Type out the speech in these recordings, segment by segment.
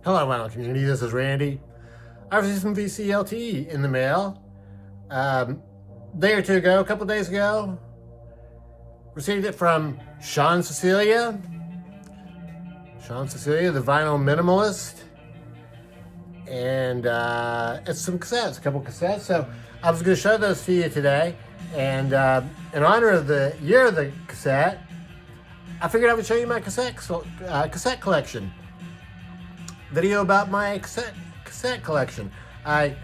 Hello, vinyl community. This is Randy. I received some VCLT in the mail a day or two ago, a couple days ago. Received it from Sean Cecilia. Sean Cecilia, the vinyl minimalist. And it's some cassettes, a couple cassettes. So I was going to show those to you today. And in honor of the year of the cassette, I figured I would show you my cassette collection. Video about my cassette collection. I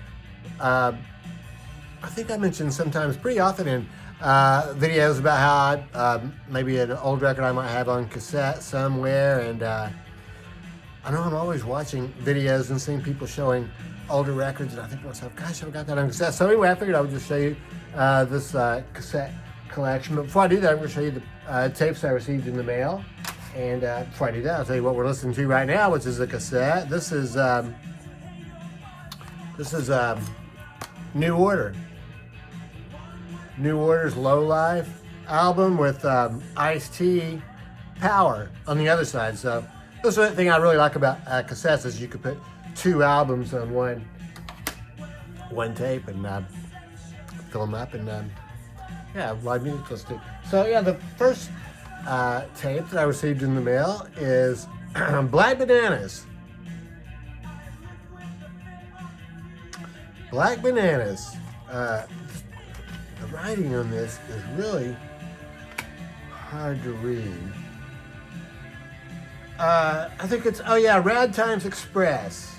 think I mentioned sometimes pretty often in videos about how maybe an old record I might have on cassette somewhere, and I know I'm always watching videos and seeing people showing older records, and I think to myself, gosh, I've got that on cassette. So anyway, I figured I would just show you this cassette collection. But before I do that, I'm going to show you the tapes I received in the mail. And before I do that, I'll tell you what we're listening to right now, which is a cassette. This is New Order. New Order's Low Life album with Ice-T Power on the other side. So this is the thing I really like about cassettes is you could put two albums on one tape and fill them up and yeah, live music to listen to. So yeah, the first tape that I received in the mail is Black Bananas. Black Bananas. The writing on this is really hard to read. I think it's, oh yeah, Rad Times Express.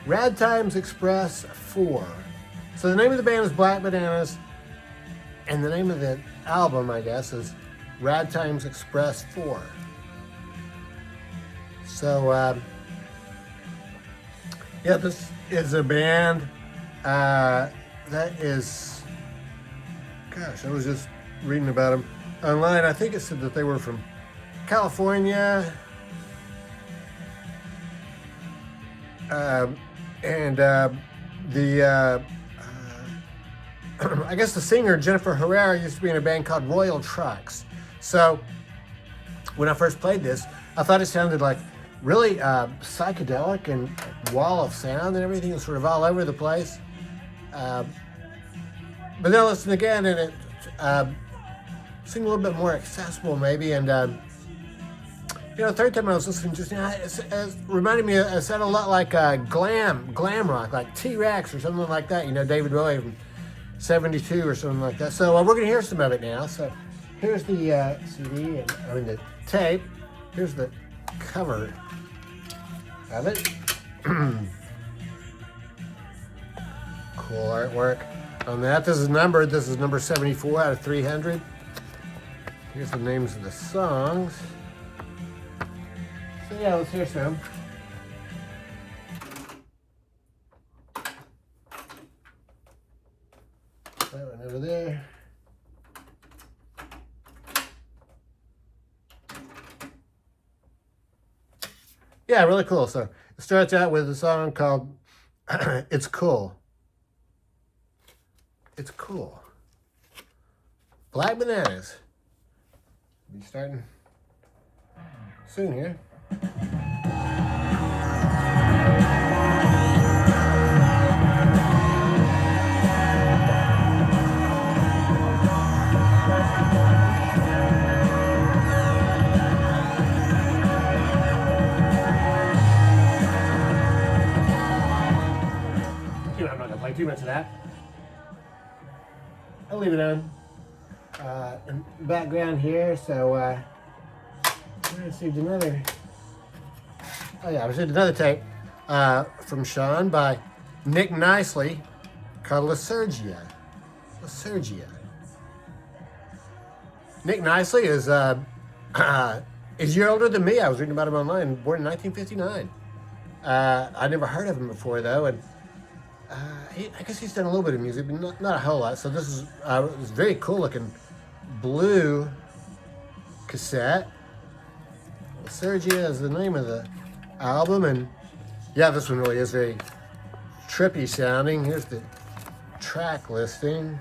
Rad Times Express 4. So the name of the band is Black Bananas, and the name of the album, I guess, is Rad Times Express 4. So, yeah, this is a band that is, gosh, I was just reading about them online. I think it said that they were from California. I guess the singer, Jennifer Herrera, used to be in a band called Royal Trucks. So when I first played this, I thought it sounded like really psychedelic and wall of sound and everything was sort of all over the place. But then I listened again and it seemed a little bit more accessible maybe. And, third time I was listening, just it reminded me, it sounded a lot like glam rock, like T-Rex or something like that. David Bowie from 72 or something like that. So we're going to hear some of it now. So here's the CD, the tape. Here's the cover of it. Cool artwork on that. This is numbered. This is number 74 out of 300. Here's the names of the songs. So yeah, let's hear some. That one over there. Yeah, really cool. So it starts out with a song called It's Cool. It's Cool. Black Bananas. Be starting soon here. I'm not going to play too much of that. I'll leave it on in the background here. So I received another. I received another tape from Sean by Nick Nicely called Lysergia. Nick Nicely is a year older than me. I was reading about him online. Born in 1959. I never heard of him before though, and I guess he's done a little bit of music, but not a whole lot. So this is this very cool looking blue cassette. Lysergia is the name of the album, and yeah, this one really is very trippy sounding. Here's the track listing.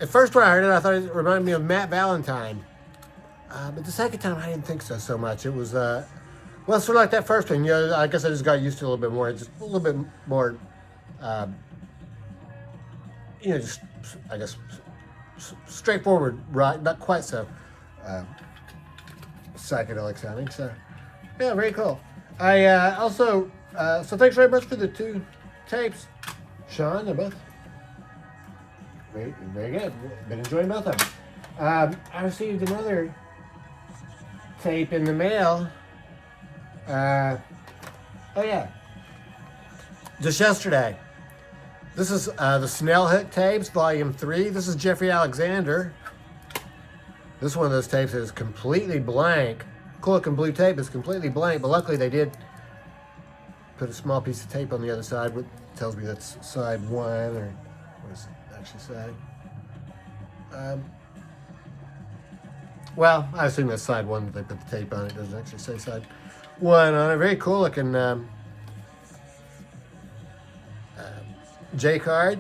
At first when I heard it, I thought it reminded me of Matt Valentine. But the second time, I didn't think so much. It was, well, sort of like that first one. You know, I guess I just got used to it a little bit more. Just a little bit more, you know, just, I guess, straightforward, right? Not quite so psychedelic sounding. So, yeah, very cool. I also, so thanks very much for the 2 tapes, Sean. They're both very, very good. Been enjoying both of them. I received another tape in the mail. Oh yeah, just yesterday. This is the Snell Hook tapes, Volume 3. This is Jeffrey Alexander. This is one of those tapes that is completely blank. Cool looking blue tape is completely blank, but luckily they did put a small piece of tape on the other side, which tells me that's side 1, or what does it actually say? Well, I assume that's side 1 that they put the tape on. It doesn't actually say side 1 on it. Very cool looking J card.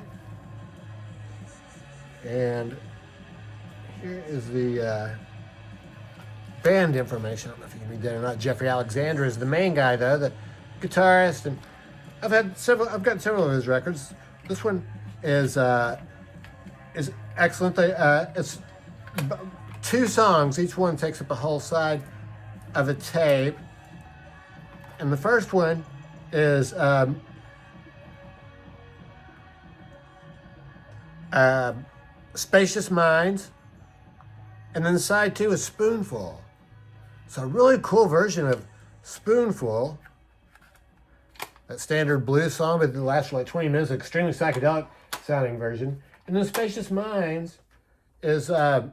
And here is the band information. I don't know if you can read that or not. Jeffrey Alexander is the main guy, though, the guitarist, and I've gotten several of his records. This one is excellent. It's 2 songs. Each one takes up a whole side of a tape, and the first one is Spacious Minds, and then side 2 is Spoonful. So a really cool version of Spoonful, that standard blues song, but it lasts for like 20 minutes, extremely psychedelic sounding version. And then Spacious Minds is a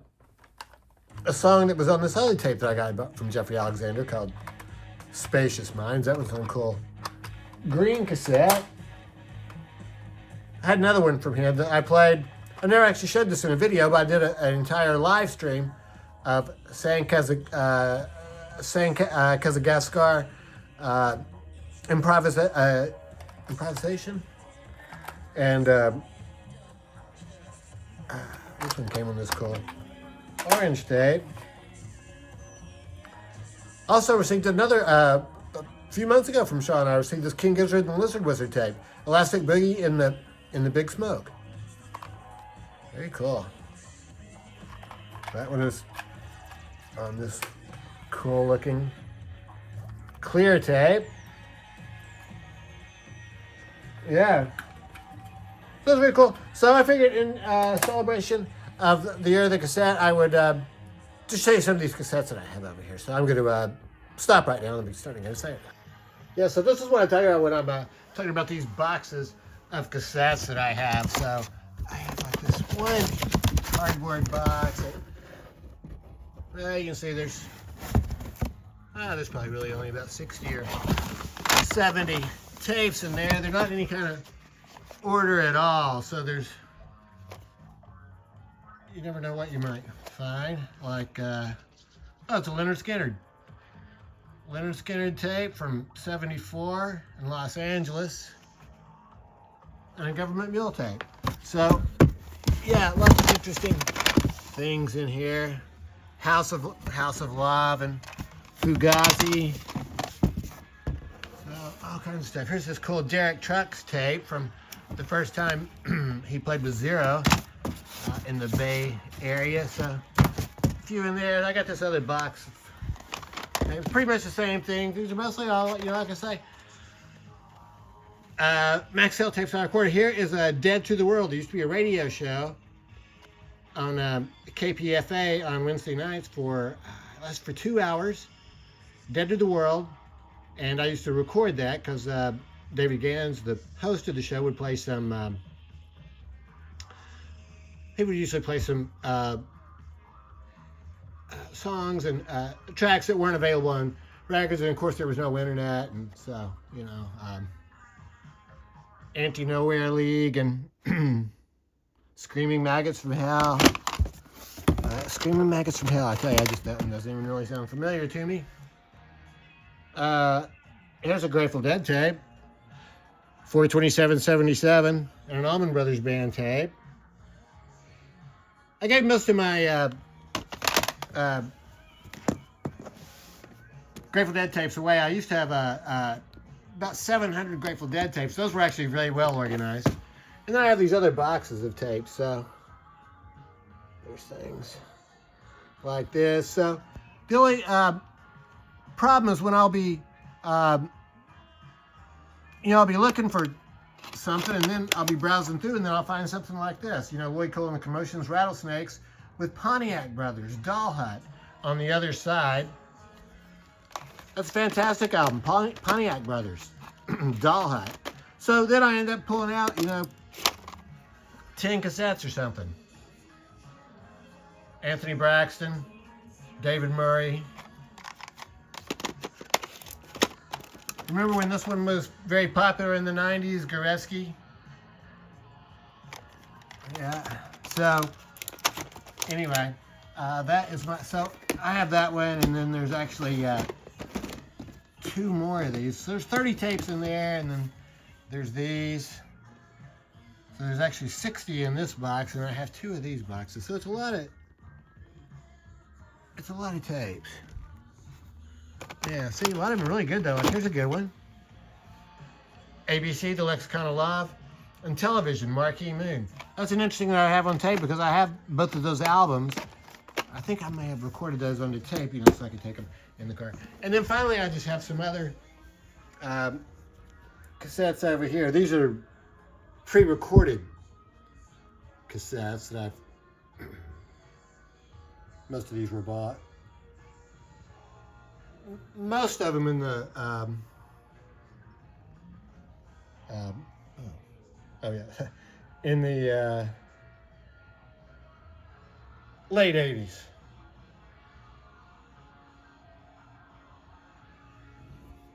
song that was on this other tape that I got from Jeffrey Alexander called Spacious Minds. That was on cool green cassette. I had another one from him that I played. I never actually showed this in a video, but I did an entire live stream of Kazagaskar improvisation. And this one came on this cool orange tape. Also received another, a few months ago from Sean, I received this King Gizzard and Lizard Wizard tape. Elastic Boogie in the Big Smoke. Very cool. That one is on this cool looking clear tape. Yeah. That's very cool. So I figured in celebration of the year of the cassette, I would just show you some of these cassettes that I have over here. So I'm going to stop right now and be starting to say it. Yeah, so this is what I'm talking about when I'm talking about these boxes of cassettes that I have. So I have like this one cardboard box. Well, you can see there's probably really only about 60 or 70 tapes in there. They're not in any kind of order at all. So there's, you never know what you might find. Like, oh, it's a Leonard Skinner tape from '74 in Los Angeles, and a Government Mule tape. So, yeah, lots of interesting things in here. House of Love and Fugazi. So, all kinds of stuff. Here's this cool Derek Trucks tape from the first time he played with Zero in the Bay Area. So, a few in there. I got this other box. It's pretty much the same thing. These are mostly all, you know, like I say, Max Hill tapes on recorder. Here is Dead to the World. It used to be a radio show on KPFA on Wednesday nights for 2 hours. Dead to the World. And I used to record that because David Gans, the host of the show, would play some, he would usually play some songs and tracks that weren't available on records, and of course there was no internet, and so, you know, Anti-Nowhere League and Screaming Maggots from Hell. Screaming Maggots from Hell, I tell you, that one doesn't even really sound familiar to me. Here's a Grateful Dead tape, 4/27/77, and an Allman Brothers Band tape. I gave most of my Grateful Dead tapes away. I used to have about 700 Grateful Dead tapes. Those were actually really well organized. And then I have these other boxes of tapes. So there's things like this. So the only problem is when I'll be, I'll be looking for something, and then I'll be browsing through, and then I'll find something like this. Lloyd Cole and the Commotions, Rattlesnakes, with Pontiac Brothers, Doll Hut on the other side. That's a fantastic album, Pontiac Brothers, Doll Hut. So then I end up pulling out, 10 cassettes or something. Anthony Braxton, David Murray. Remember when this one was very popular in the 90s, Goreski? Yeah, so anyway, that is so I have that one, and then there's actually 2 more of these. So there's 30 tapes in there, and then there's these. So there's actually 60 in this box, and I have 2 of these boxes. So it's a lot of tapes. Yeah, see, a lot of them are really good, though. Here's a good one. ABC, The Lexicon of Love, and Television, Marquee Moon. That's an interesting that I have on tape, because I have both of those albums. I think I may have recorded those on the tape, so I can take them in the car. And then finally, I just have some other cassettes over here. These are pre-recorded cassettes that most of these were bought. Most of them in the in the late 80s.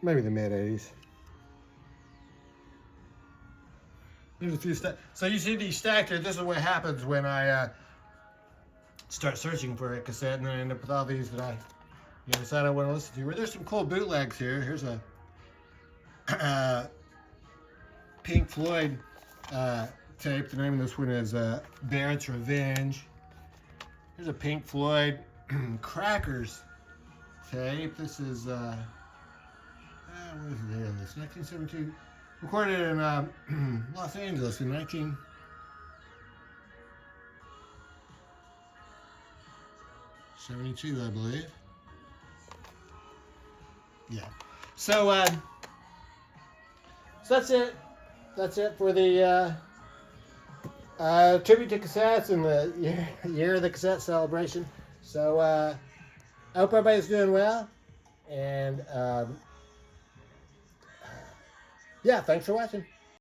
Maybe the mid 80s. There's a few so you see these stacked here. This is what happens when I start searching for a cassette, and then I end up with all these that I decide I want to listen to. Well, there's some cool bootlegs here. Here's a Pink Floyd tape. The name of this one is Barrett's Revenge. Here's a Pink Floyd Crackers tape. This is what is the date on this? 1972. Recorded in Los Angeles in 1972, I believe. Yeah. So that's it. That's it for the tribute to cassettes and the year of the cassette celebration. So I hope everybody's doing well, and yeah, thanks for watching.